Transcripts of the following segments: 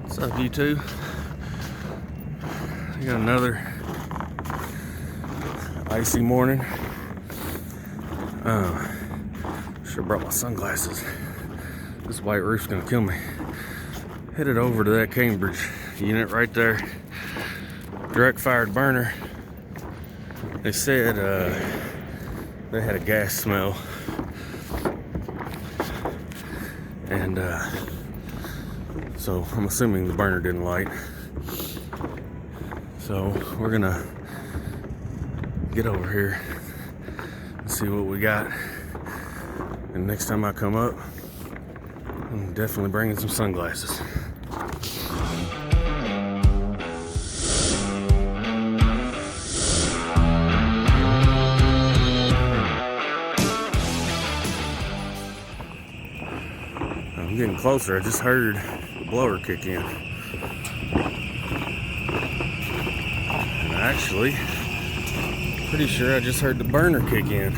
What's up, YouTube? I got another icy morning. Should have brought my sunglasses. This white roof's gonna kill me. Headed over to that Cambridge unit right there. Direct fired burner. They said they had a gas smell. And so I'm assuming the burner didn't light. So we're gonna get over here and see what we got. And next time I come up, I'm definitely bringing some sunglasses. I'm getting closer. I just heard the blower kick in. And actually, pretty sure I just heard the burner kick in.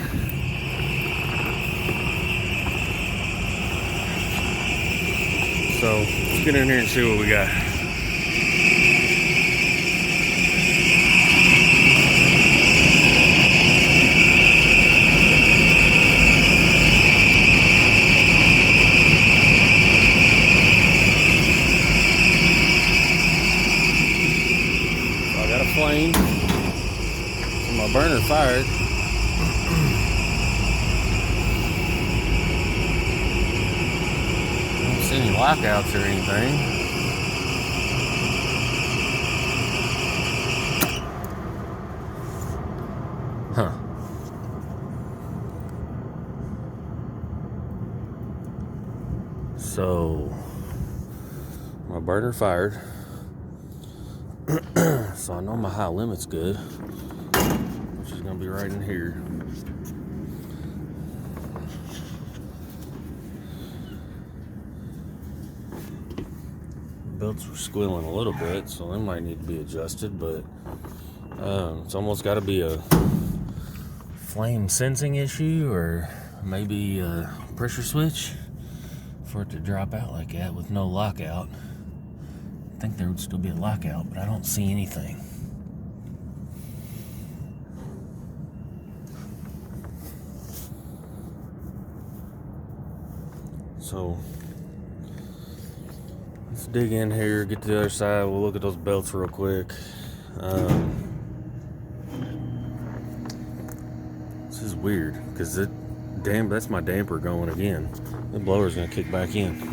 So let's get in here and see what we got. Flame. So my burner fired. I don't see any lockouts or anything. Huh. So my burner fired. So I know my high limit's good, which is going to be right in here. Belts were squealing a little bit, so they might need to be adjusted, but it's almost got to be a flame sensing issue or maybe a pressure switch for it to drop out like that with no lockout. I think there would still be a lockout, but I don't see anything. So let's dig in here, get to the other side. We'll look at those belts real quick. This is weird because that's my damper going again. The blower's gonna kick back in.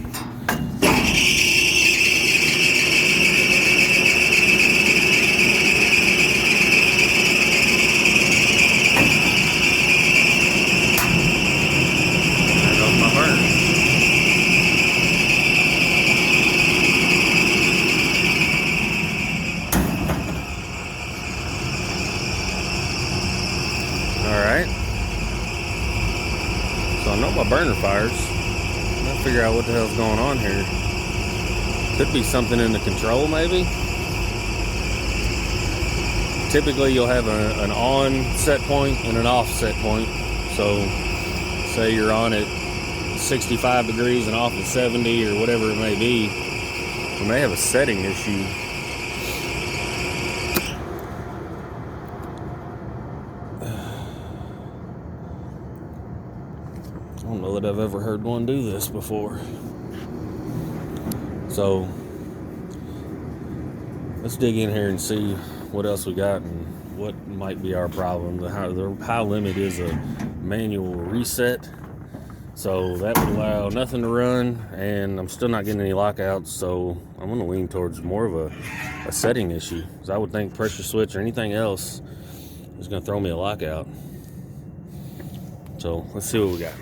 Alright, so I know my burner fires. I'm gonna figure out what the hell's going on here. Could be something in the control, maybe. Typically you'll have an on set point and an off set point. So say you're on at 65 degrees and off at 70 or whatever it may be. You may have a setting issue. I don't know that I've ever heard one do this before. So let's dig in here and see what else we got and what might be our problem. The high limit is a manual reset, so that would allow nothing to run, and I'm still not getting any lockouts, so I'm going to lean towards more of a setting issue, because I would think pressure switch or anything else is going to throw me a lockout. So let's see what we got.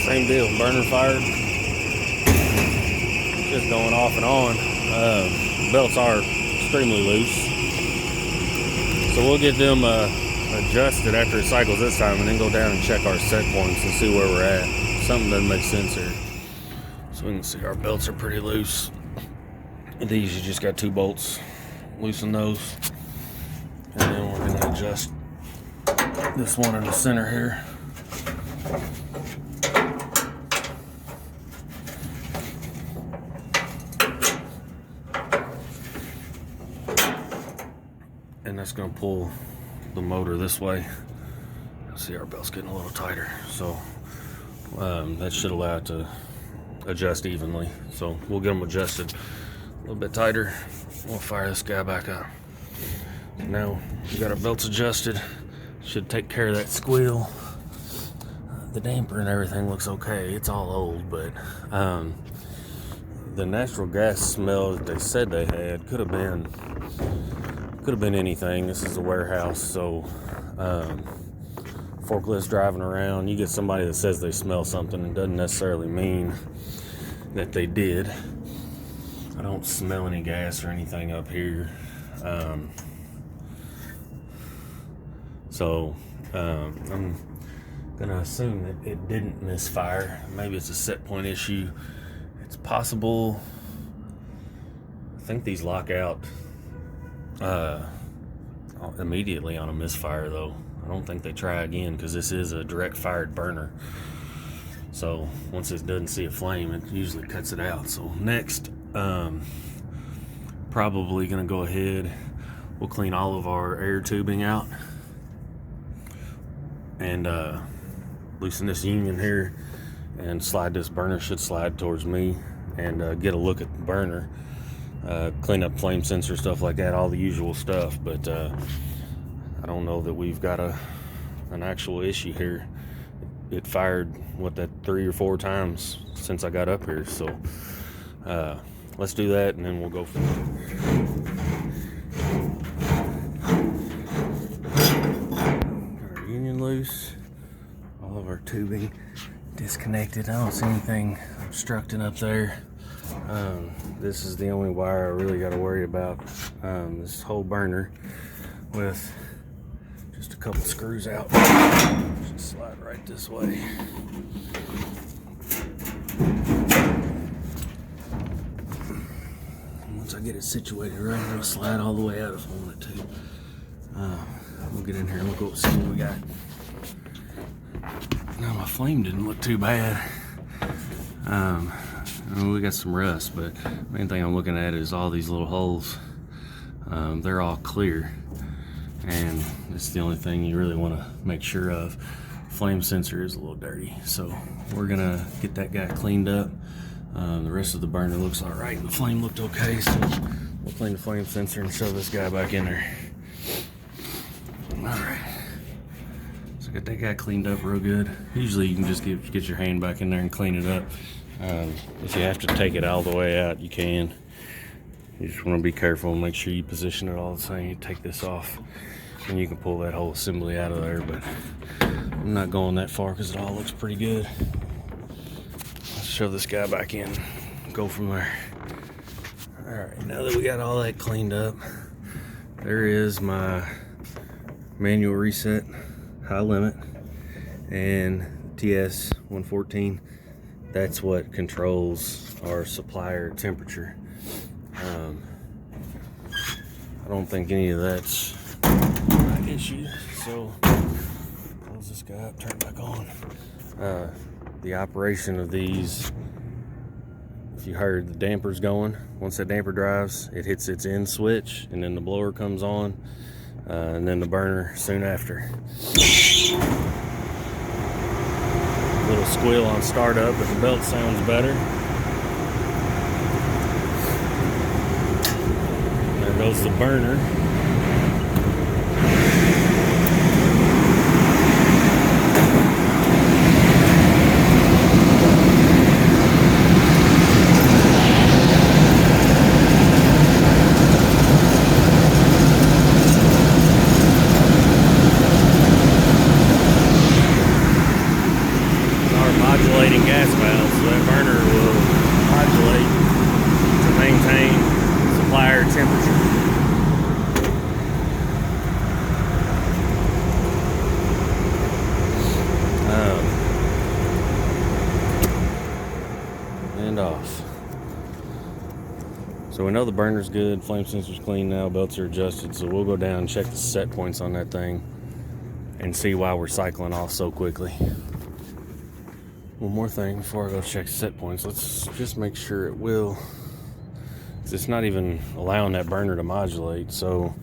Same deal, burner fired. Just going off and on. Belts are extremely loose. So we'll get them adjusted after it cycles this time, and then go down and check our set points and see where we're at. Something doesn't make sense here. So we can see our belts are pretty loose. And these, you just got 2 bolts. Loosen those. And then we're going to adjust this one in the center here. And that's going to pull the motor this way. See, our belt's getting a little tighter, so that should allow it to adjust evenly. So we'll get them adjusted a little bit tighter. We'll fire this guy back up. Now we got our belts adjusted. Should take care of that squeal. The damper and everything looks okay. It's all old, but the natural gas smell that they said they had could have been anything. This is a warehouse, so forklifts driving around, you get somebody that says they smell something, it doesn't necessarily mean that they did. I don't smell any gas or anything up here. So I'm gonna assume that it didn't misfire. Maybe it's a set point issue. It's possible. I think these lock out immediately on a misfire, though. I don't think they try again, because this is a direct fired burner. So once it doesn't see a flame, it usually cuts it out. So next, probably gonna go ahead, we'll clean all of our air tubing out and loosen this union here and slide this burner, should slide towards me, and get a look at the burner. Clean up flame sensor, stuff like that, all the usual stuff, but I don't know that we've got an actual issue here. It fired, that 3 or 4 times since I got up here, so let's do that and then we'll go from there. Got our union loose, all of our tubing disconnected. I don't see anything obstructing up there. This is the only wire I really got to worry about. This whole burner with just a couple screws out. Just slide right this way. Once I get it situated right, it'll slide all the way out if I want it to. We'll get in here and we'll go see what we got. Now, my flame didn't look too bad. We got some rust, but main thing I'm looking at is all these little holes. They're all clear, and it's the only thing you really want to make sure of. Flame sensor is a little dirty, so we're gonna get that guy cleaned up. The rest of the burner looks all right. The flame looked okay, so we'll clean the flame sensor and shove this guy back in there. All right, so get that guy cleaned up real good. Usually you can just get your hand back in there and clean it up. If you have to take it all the way out, you can. You just want to be careful and make sure you position it all the same. You take this off and you can pull that whole assembly out of there, but I'm not going that far because it all looks pretty good. Let's shove this guy back in, go from there. All right, now that we got all that cleaned up, there is my manual reset high limit and TS 114. That's what controls our supplier temperature. I don't think any of that's an issue, so close this guy up, turn it back on. The operation of these, if you heard the dampers going, once that damper drives, it hits its end switch, and then the blower comes on, and then the burner soon after. Little squeal on startup, but the belt sounds better. There goes the burner. Modulating gas valve, so that burner will modulate to maintain supplier temperature. And off. So we know the burner's good, flame sensor's clean now, belts are adjusted, so we'll go down and check the set points on that thing and see why we're cycling off so quickly. One more thing before I go check set points, let's just make sure it will. It's not even allowing that burner to modulate. So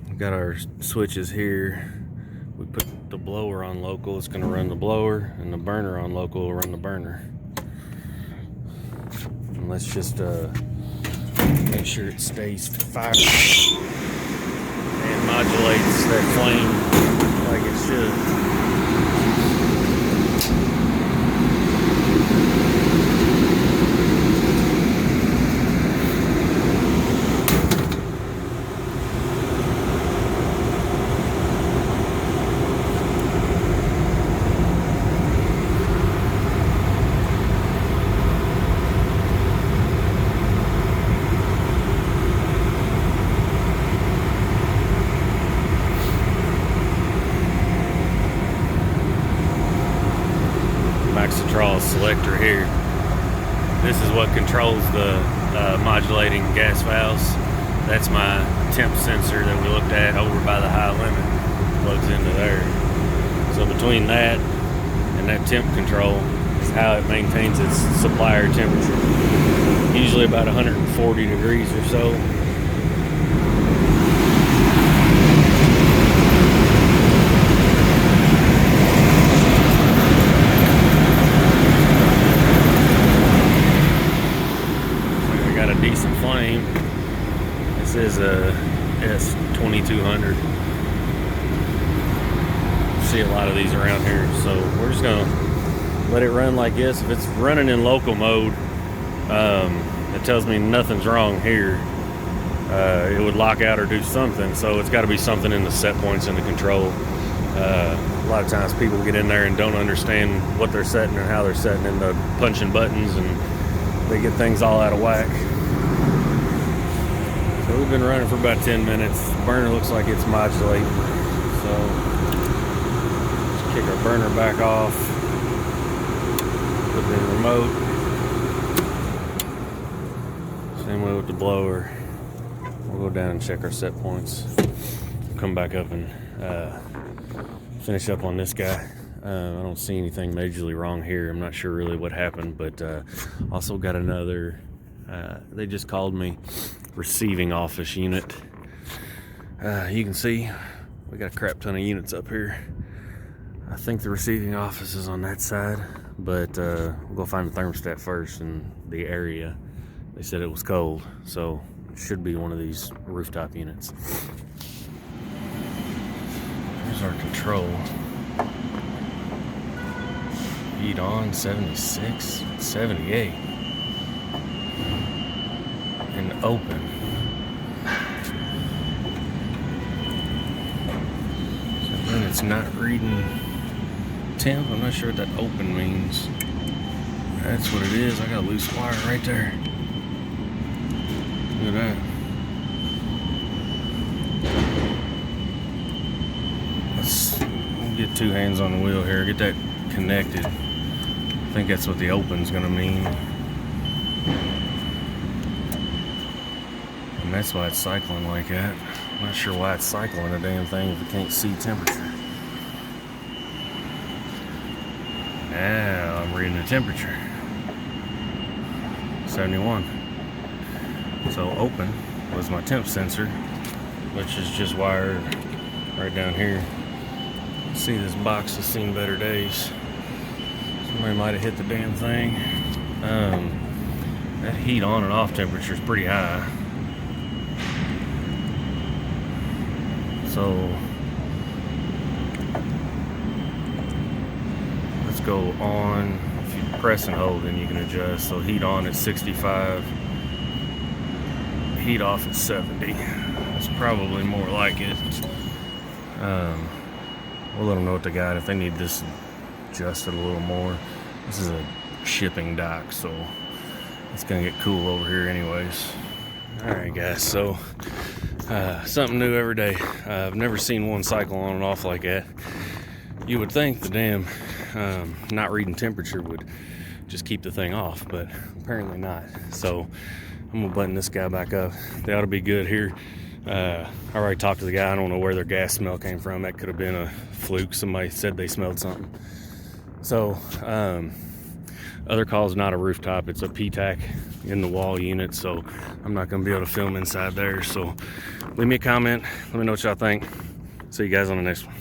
we've got our switches here. We put the blower on local, it's going to run the blower, and the burner on local will run the burner. And let's just make sure it stays fired and modulates that flame like it should. Selector here. This is what controls the modulating gas valves. That's my temp sensor that we looked at over by the high limit. Plugs into there. So between that and that temp control is how it maintains its supplier temperature. Usually about 140 degrees or so. Decent flame. This is a S2200. See a lot of these around here, so we're just gonna let it run like this. If it's running in local mode, it tells me nothing's wrong here. It would lock out or do something, so it's got to be something in the set points in the control. A lot of times people get in there and don't understand what they're setting and how they're setting, and they're punching buttons and they get things all out of whack. So we've been running for about 10 minutes. The burner looks like it's modulating. So let's kick our burner back off. Put it in the remote. Same way with the blower. We'll go down and check our set points. Come back up and finish up on this guy. I don't see anything majorly wrong here. I'm not sure really what happened, but also got another, they just called me, receiving office unit. You can see we got a crap ton of units up here. I think the receiving office is on that side, but we'll go find the thermostat first in the area. They said it was cold, so it should be one of these rooftop units. Here's our control. Heat on 76, 78, and open. So then it's not reading temp. I'm not sure what that open means. That's what it is. I got a loose wire right there. Look at that. We'll get two hands on the wheel here. Get that connected. I think that's what the open's gonna mean. And that's why it's cycling like that. I'm not sure why it's cycling a damn thing if it can't see temperature. Now I'm reading the temperature. 71. So open was my temp sensor, which is just wired right down here. See, this box has seen better days. Somebody might have hit the damn thing. That heat on and off temperature is pretty high. So let's go on. If you press and hold, then you can adjust. So heat on at 65, heat off at 70. That's probably more like it. We'll let them know what they got if they need this adjusted a little more. This is a shipping dock, so it's gonna get cool over here anyways. All right, guys, so something new every day. I've never seen one cycle on and off like that. You would think the damn not reading temperature would just keep the thing off, but apparently not. So I'm gonna button this guy back up. They ought to be good here. I already talked to the guy. I don't know where their gas smell came from. That could have been a fluke. Somebody said they smelled something. So other call is not a rooftop. It's a P-TAC in the wall unit. So I'm not gonna be able to film inside there. So leave me a comment. Let me know what y'all think. See you guys on the next one.